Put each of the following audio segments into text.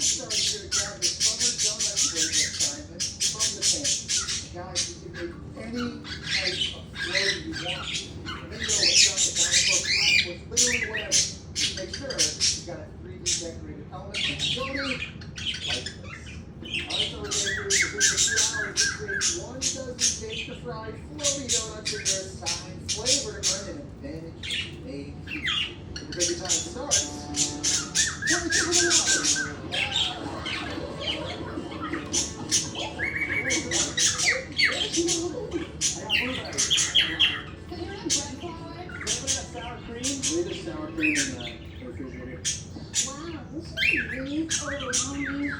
started to grab the summer donut flavor assignment from the pantry. Guys, you can make any type of flavor you want. Bingo, it's got the dinosaur, octopus, literally whatever. Just make sure you've got a 3D decorated element and Jody like this. Alright, so we're going to do this for 2 hours to create 1 dozen baked to fried floaty donuts in their assigned flavor to earn an advantage made heat. If your baby time starts, turn it to the sour cream in the refrigerator. Wow, this is really overwhelming.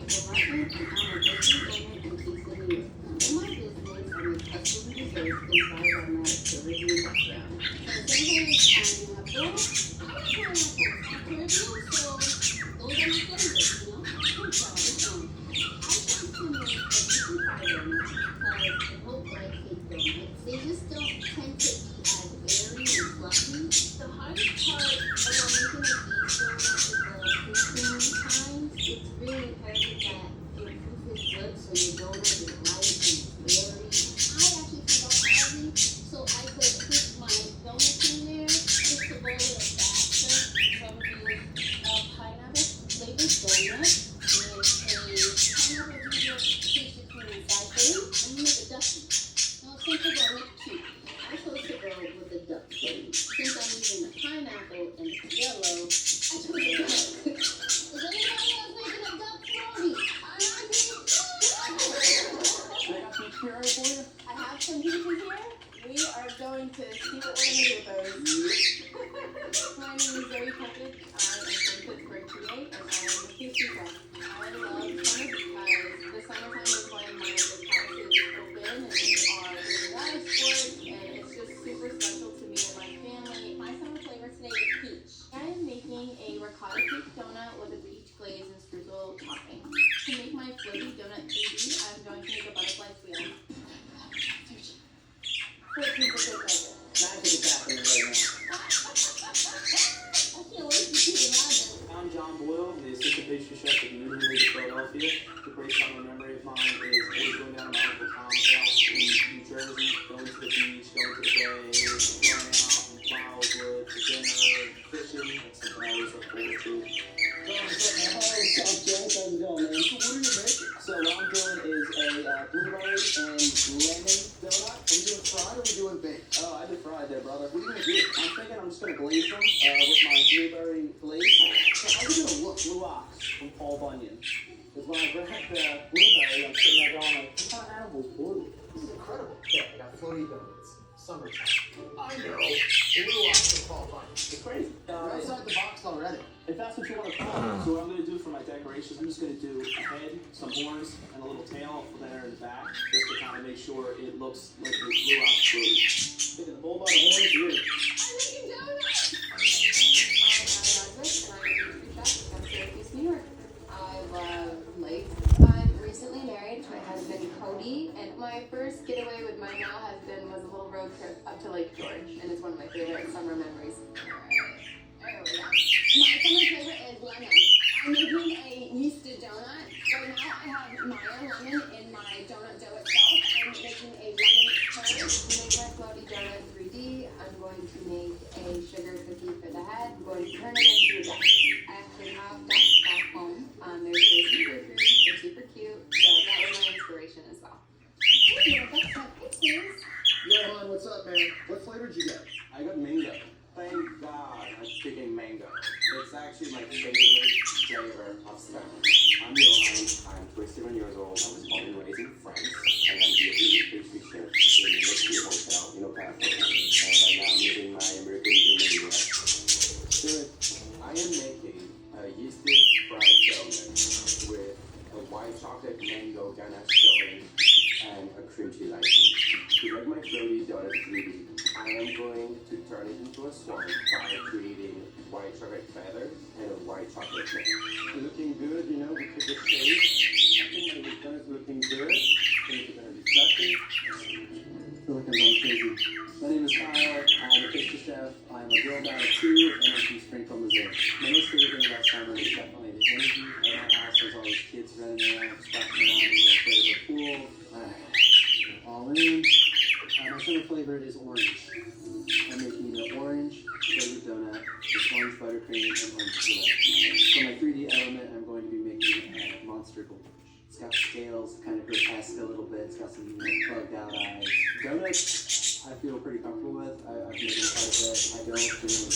I'm reluctant and I'm a busy woman and keeps in you. In my business, I make custom desserts inside our Mediterranean background. For example, pineapple. I like pineapple. Caribbean, so those are my favorites, you know? I'm proud of them. I want to make a decent pie donut because it looks like cake donuts. They just don't tend to be as airy and fluffy. The hardest part about making a these donuts is the cooking times. It's really imperative that your proof is good so your donut is light and airy. I actually think about heavy so I could put my donuts in there just to roll it faster. So I'm going to use a pineapple flavored donut with a pineapple ginger cheese between inside thing and make it dusty. Now it's simple but make it cute. I chose to go with the duck flavour. Since I'm using the pineapple and it's yellow, I chose the duck. Is anybody else making a duck floaty? I got some curry for you. I have some pieces here. We are going to see what we're going to do with those. My name is Zoe Patrick. I am from Pittsburgh, PA, and I am a pastry chef. I love summer because the summertime is when my house is open and we are doing water sports, and it's just super special to me and my family. My summer flavor today is peach. I am making a ricotta cake donut with a peach glaze and streusel topping. To make my floaty donut 3D, I'm going to make a butterfly wheel. 14% Not to the bathroom right now. I can't wait to see the magic. I'm John Boyle, the assistant pastry chef at the University of Philadelphia. The great summer memory of mine is always going down to my Uncle Tom's house in New Jersey, going to the beach, going to the bay, going out in Flowerswood to dinner, fishing. That's something I always look forward to. Hey, South Joe, how's it going, man? So what are you making? So what I'm doing is a blueberry and lemon donut. Are we doing fried or are we doing baked? Oh, I did fried there, brother. What are you going to do? I'm thinking I'm just going to glaze them with my blueberry glaze. So how's it going to look? Blue Ox from Paul Bunyan. Because when I grabbed the blueberry, I'm sitting there going like, what kind of animal's blue? This is incredible. Yeah, I got floaty donuts. Summertime. I know. Blue Ox from Paul Bunyan. It's crazy. You're outside the box already. If that's what you want to call it. So what I'm going to do for my decorations, I'm just going to do a head, some horns, and a little tail there in the back, just to kind of make sure it looks like the Blue Ox floaty. Taking the bull by the horns, here. I'm making donuts! I'm Elizabeth, and I'm a pastry chef from Syracuse, New York. I love life. I'm recently married to my husband, Cody, and my first getaway with my now husband was a little road trip up to Lake George, and it's one of my favorite summer memories. There we go. My summer favorite is lemon. I'm making a yeasted donut. Right now I have Maya lemon in my donut dough itself. I'm making a lemon curd to make my floaty donut 3D. I'm going to make a sugar cookie for the head. I'm going to turn it into a duck. I actually have ducks back home. They're super fruit. They're super cute. So that was my inspiration as well. Thank you. That's my pictures. Johan, what's up, man? What flavor did you get? I got mango. Thank God I'm picking mango. It's actually my favorite flavor of stuff. I'm Johan. I'm 27 years old. I was born and raised in France. I am the English pastry chef in the Luxury Hotel in Ocasio. And right now I'm living my American dream in the US. Good. I am making a yeasted fried donut with a white chocolate mango ganache filling and a cream cheese icing. To make my floaty donut 3D, I am going to turn it into a swan by creating white chocolate feathers and a white chocolate mix. Looking good, you know, we took the shape. I think my donut is looking good. Things are going to be fluffy. I feel like I'm going crazy. My name is Kyle. I'm a pastry chef. I'm a girl dad of 2, and I'm from Springfield, Missouri. My most favorite thing about summer is definitely the energy around running around, splashing around in a little flavored pool. All in. My summer favorite is orange. I'm making an orange flavored donut with orange buttercream and orange puree. For my 3D element, I'm going to be making a monster goldfish. It's got scales, kind of grotesque a little bit. It's got some bugged out eyes. Donuts, I feel pretty comfortable with. I've made them quite a bit. I don't generally